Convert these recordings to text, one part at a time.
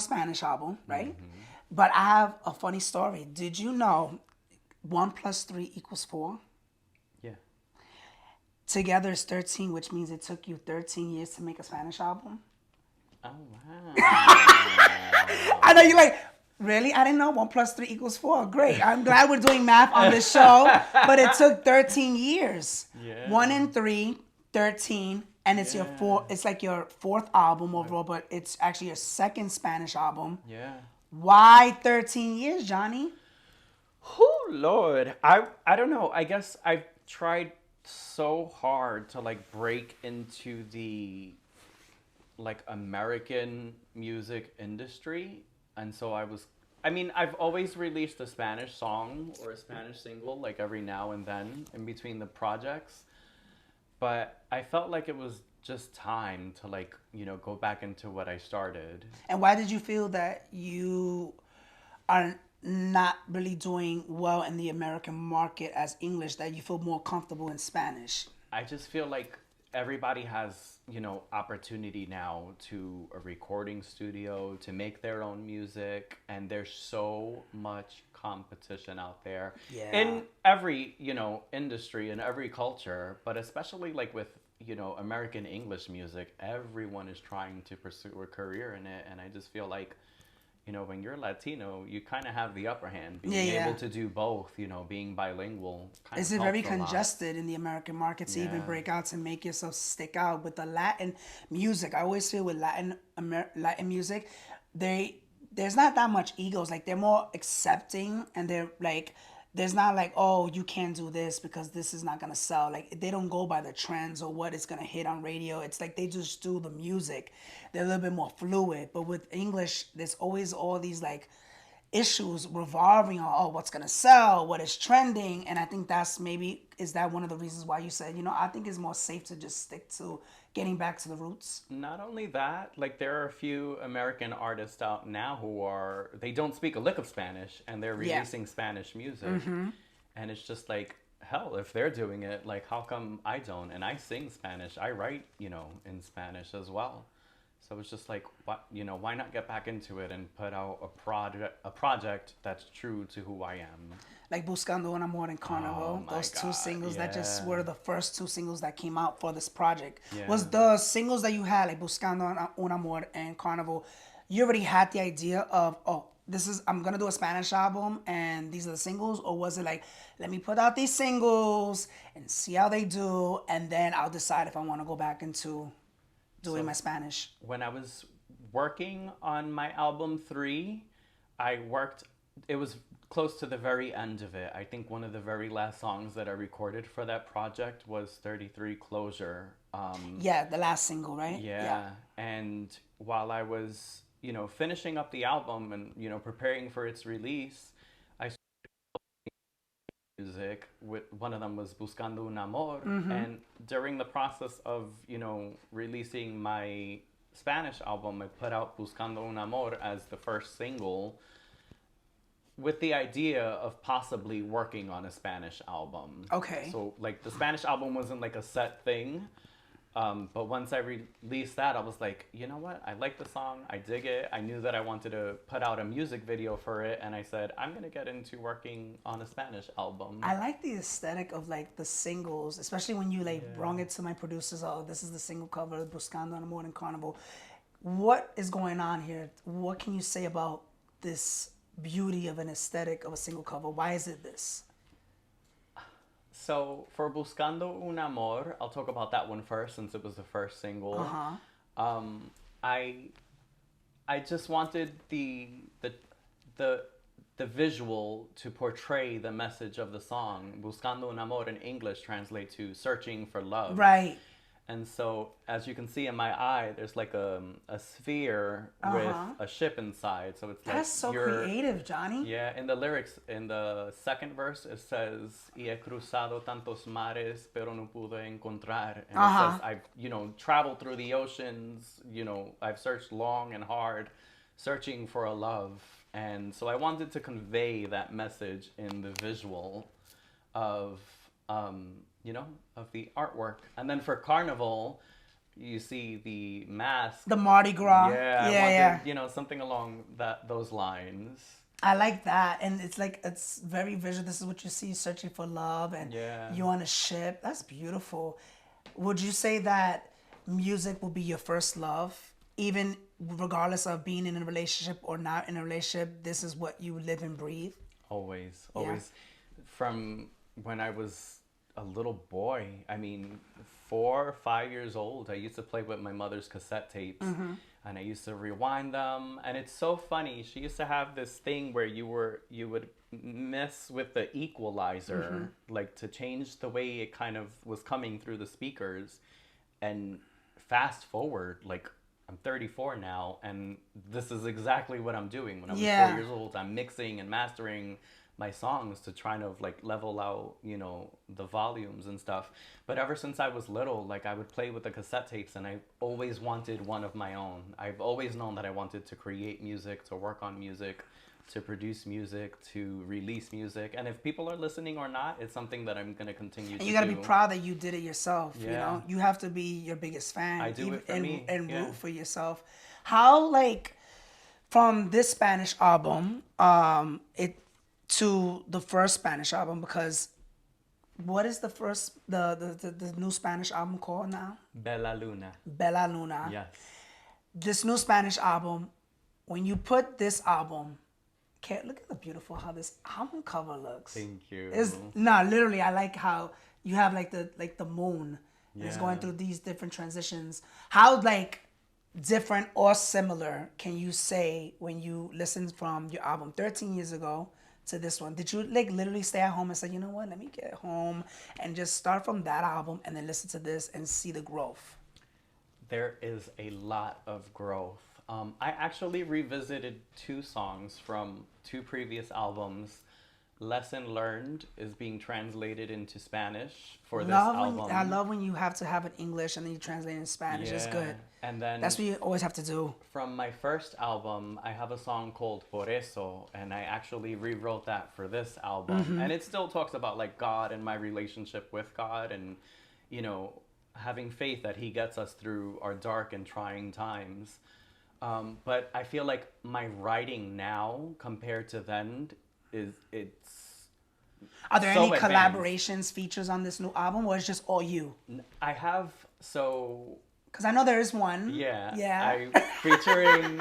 Spanish album, right? But I have a funny story. Did you know 1 plus 3 equals 4? Yeah. Together is 13, which means it took you 13 years to make a Spanish album. Oh I know you're wow. like, really? I didn't know 1 plus 3 equals 4. Great. I'm glad we're doing math on this show, but it took 13 years. One Yeah. and three, 13, and it's your Yeah. four. It's like your fourth album My, overall, but it's actually your second Spanish album. yeah. Why 13 years, Johnny? Oh Lord. I don't know. I guess I've tried so hard to like break into the like American music industry. And so I mean, I've always released a Spanish song or a Spanish single like every now and then in between the projects, but I felt like it was just time to like, go back into what I started. And why did you feel that you are not really doing well in the American market as English, that you feel more comfortable in Spanish? I just feel like everybody has, opportunity now to a recording studio to make their own music, and there's so much competition out there Yeah. in every, industry and every culture, but especially like with, American English music, everyone is trying to pursue a career in it, and I just feel like when you're Latino, you kind of have the upper hand, Yeah, being able yeah. to do both, being bilingual kind Is of it very helps a lot. congested in the American market to even Yeah. break out to make yourself stick out with the Latin music? I always feel with Latin music, they there's not that much egos. Like they're more accepting, and they're like, there's not like, oh, you can't do this because this is not gonna sell. Like they don't go by the trends or what is gonna hit on radio. It's like they just do the music. They're a little bit more fluid. But with English, there's always all these like issues revolving on, oh, what's gonna sell, what is trending. And I think that's maybe, is that one of the reasons why you said, I think it's more safe to just stick to getting back to the roots. Not only that, like there are a few American artists out now who they don't speak a lick of Spanish and they're Yeah. releasing Spanish music. And it's just like, hell, if they're doing it, like how come I don't? And I sing Spanish. I write, in Spanish as well. So it's just like, what, why not get back into it and put out a project that's true to who I am? Like Buscando un Amor and Oh Carnival, my those two God. singles that just Yeah. were the first two singles that came out for this project. Yeah. Was the singles that you had, like Buscando un Amor and Carnival, you already had the idea of, oh, I'm gonna do a Spanish album and these are the singles? Or was it like, let me put out these singles and see how they do, and then I'll decide if I wanna go back into doing my So Spanish? when I was working on my album 3, it was close to the very end of it. I think one of the very last songs that I recorded for that project was 33 Closure. Yeah, the last single, right? Yeah. Yeah. And while I was, finishing up the album and, preparing for its release, I started music. With one of them was Buscando un Amor. And during the process of, releasing my Spanish album, I put out Buscando un Amor as the first single with the idea of possibly working on a Spanish album. Okay. So like the Spanish album wasn't like a set thing. But once I released that, I was like, you know what? I like the song. I dig it. I knew that I wanted to put out a music video for it. And I said, I'm going to get into working on a Spanish album. I like the aesthetic of like the singles, especially when you like Yeah. brung it to my producers. Oh, this is the single cover, Buscando on a Morning Carnival. What is going on here? What can you say about this beauty of an aesthetic of a single cover? Why is it this? So for Buscando un Amor, I'll talk about that one first since it was the first Uh single. huh. Um, I I just wanted the the visual to portray the message of the song. Buscando un amor in English translate to searching for love. Right. And so, as you can see in my eye, there's like a sphere Uh with huh. a ship inside. So it's like That's so you're, creative, Johnny. yeah, in the lyrics, in the second verse, it says, Y he cruzado tantos mares, pero no pude encontrar. And Uh it says, huh. I've, traveled through the oceans, I've searched long and hard, searching for a love. And so I wanted to convey that message in the visual of, of the artwork. And then for Carnival, you see the mask. The Mardi Gras. Yeah, I Yeah, wanted, yeah. something along those lines. I like that, and it's like it's very visual. This is what you see, searching for love, and Yeah. you on a ship. That's beautiful. Would you say that music will be your first love, even regardless of being in a relationship or not in a relationship? This is what you live and breathe. Always, Yeah. always. From when I was a little boy, I mean, 4 or 5 years old, I used to play with my mother's cassette tapes, and I used to rewind them. And it's so funny. She used to have this thing where you would mess with the equalizer, like to change the way it kind of was coming through the speakers. And fast forward, like I'm 34 now, and this is exactly what I'm doing. When I was Yeah. 4 years old, I'm mixing and mastering my songs to try to like level out, the volumes and stuff. But ever since I was little, like I would play with the cassette tapes, and I always wanted one of my own. I've always known that I wanted to create music, to work on music, to produce music, to release music. And if people are listening or not, it's something that I'm going to continue to do. And you got to be proud that you did it yourself. You Yeah. know, you have to be your biggest fan. I do it for and, me, and yeah. root for yourself. How, like, from this Spanish album, it to the first Spanish album, because what is the new Spanish album called now? Bella Luna. Bella Luna. Yes. This new Spanish album, when you put this album, look at the beautiful how this album cover looks. Thank you. Literally, I like how you have like the moon. And it's going Yeah. through these different transitions. How like different or similar can you say when you listened from your album 13 years ago to this one? Did you like literally stay at home and say, you know what, let me get home and just start from that album and then listen to this and see the growth? There is a lot of growth. I actually revisited 2 songs from 2 previous albums. Lesson Learned is being translated into Spanish for this album. I love when you have to have it English and then you translate it in Spanish. It's good. And then That's what you always have to do. from my first album, I have a song called Por Eso, and I actually rewrote that for this album. And it still talks about like God and my relationship with God, and having faith that He gets us through our dark and trying times. But I feel like my writing now compared to then it's Are there so any advanced. collaborations, features on this new album, or it's just all you? I have so Because I know there is one. yeah Yeah. featuring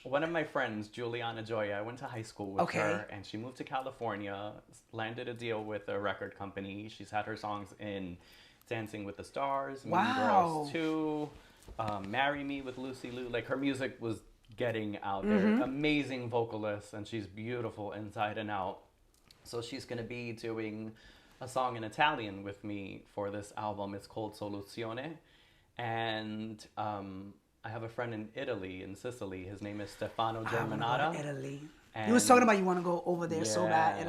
one of my friends, Juliana Joya. I went to high school with Okay. her, and she moved to California, landed a deal with a record company. She's had her songs in Dancing with the Stars, Mean Wow. Girls 2, Marry Me with Lucy Liu. Like her music was getting out there. Amazing vocalist, and she's beautiful inside and out. So she's going to be doing a song in Italian with me for this album. It's called Soluzione. And I have a friend in Italy, in Sicily. His name is Stefano I wanna go to Germanata. Italy. And You was talking about you want to go over there so bad.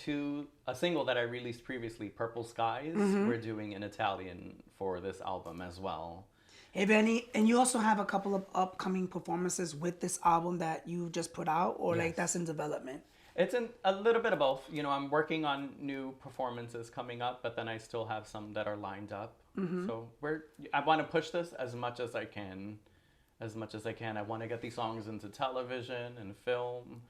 To a single that I released previously, Purple Skies, we're doing in Italian for this album as well. If any, and you also have a couple of upcoming performances with this album that you just put out, or like Yes. that's in development. It's a little bit of both. I'm working on new performances coming up, but then I still have some that are lined up. So I want to push this as much as I can. I want to get these songs into television and film,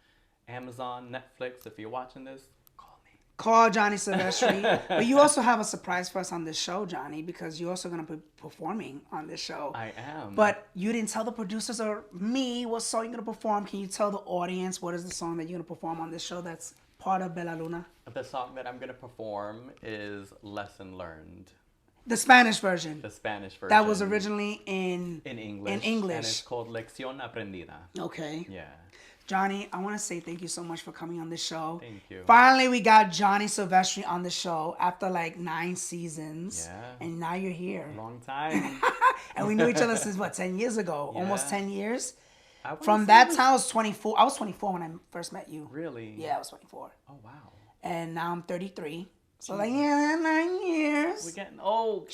Amazon, Netflix. If you're watching this, call me. Call Johnny Silvestry. But you also have a surprise for us on this show, Johnny, because you're also going to be performing on this show. I am. But you didn't tell the producers or me what song you're going to perform. Can you tell the audience what is the song that you're going to perform on this show that's part of Bella Luna? The song that I'm going to perform is Lesson Learned. The Spanish version. The Spanish version. That was originally in English. In English. And it's called Lección Aprendida. Okay. Yeah. Johnny, I want to say thank you so much for coming on this show. Thank you. Finally, we got Johnny Silvestry on the show after like 9 seasons. Yeah. And now you're here. Long time. And we knew each other since, 10 years ago? Yeah. Almost 10 years? I wanna From say that this- time, I was 24. I was 24 when I first met you. Really? Yeah, I was 24. Oh, wow. And now I'm 33. So like, yeah, 9 years. We're getting old.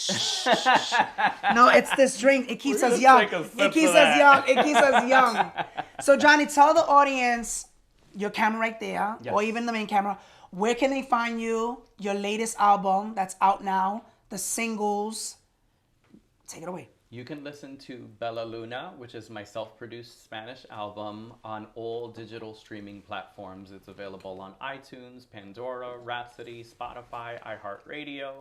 No, it's this drink. It keeps We're us gonna young. take a sip It keeps of us that. young. It keeps us young. So Johnny, tell the audience, your camera right there, Yes. or even the main camera, where can they find you, your latest album that's out now, the singles, Take it away. You can listen to Bella Luna, which is my self-produced Spanish album, on all digital streaming platforms. It's available on iTunes, Pandora, Rhapsody, Spotify, iHeartRadio,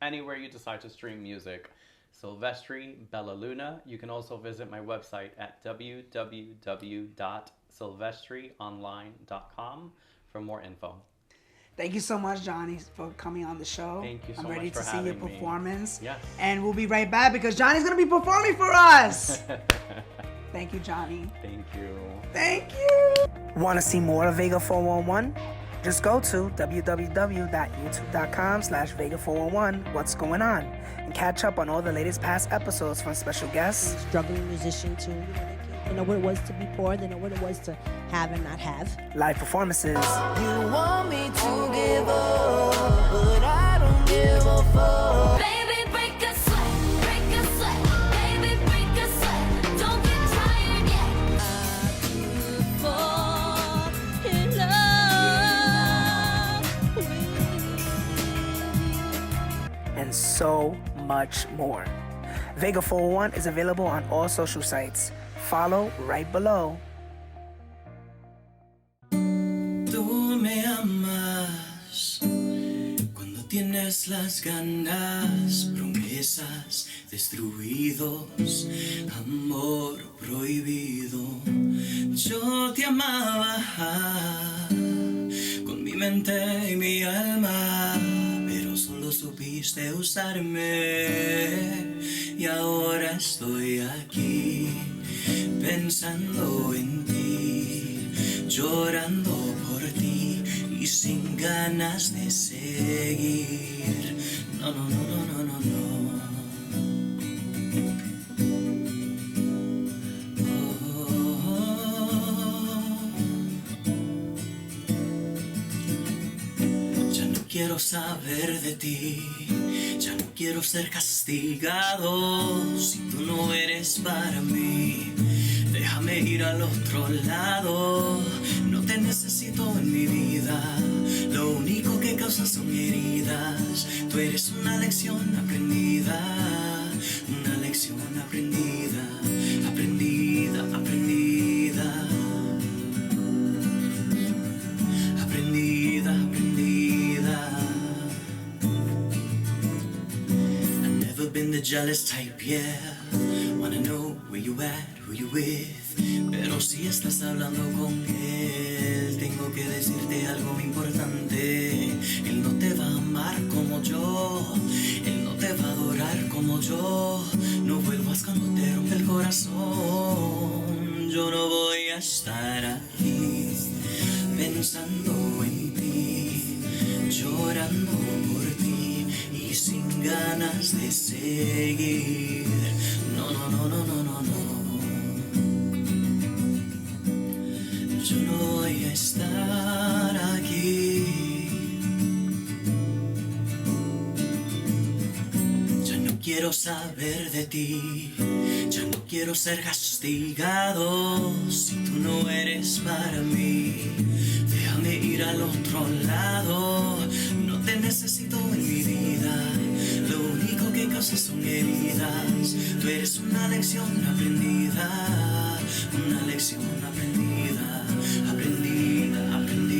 anywhere you decide to stream music. Silvestry, Bella Luna. You can also visit my website at www.silvestryonline.com for more info. Thank you so much, Johnny, for coming on the show. Thank you so I'm much ready for to see your having me. performance. Yes. And we'll be right back because Johnny's going to be performing for us. Thank you, Johnny. Thank you. Thank you. Want to see more of Vega411? Just go to www.youtube.com/Vega411 What's Going On and catch up on all the latest past episodes from special guests, struggling musician too. They know what it was to be poor. They know what it was to have and not have. live performances, You want me to give up, but I don't give a fuck. Baby, break a sweat, break a sweat. Baby, break a sweat. Don't get tired yet. I could fall in love with you. and so much more. Vega411 is available on all social sites. Follow right below. Tú me amas cuando tienes las ganas, promesas, destruidos, amor prohibido. Yo te amaba con mi mente y mi alma, pero solo supiste usarme y ahora estoy aquí pensando en ti, llorando por ti y sin ganas de seguir. No, no, no, no, no, no, no. Ya no quiero saber de ti, ya no quiero ser castigado. Si tú no eres para mí, déjame ir al otro lado. No te necesito en mi vida, lo único que causas son heridas. Tú eres una lección aprendida, una lección aprendida, aprendida, aprendida, aprendida, aprendida. I've never been the jealous type, yeah. Wanna know where you at, who you with. Pero si estás hablando con él, tengo que decirte algo importante. Él no te va a amar como yo, él no te va a adorar como yo. No vuelvas cuando te rompe el corazón. Yo no voy a estar aquí pensando en ti, llorando por ti y sin ganas de seguir. No, no, no, no, no, no, no. Yo no voy a estar aquí. Ya no quiero saber de ti, ya no quiero ser castigado. Si tú no eres para mí, déjame ir al otro lado. No te necesito en mi vida, lo único que causas son heridas. Tú eres una lección aprendida, una lección aprendida, aprendida, aprendida.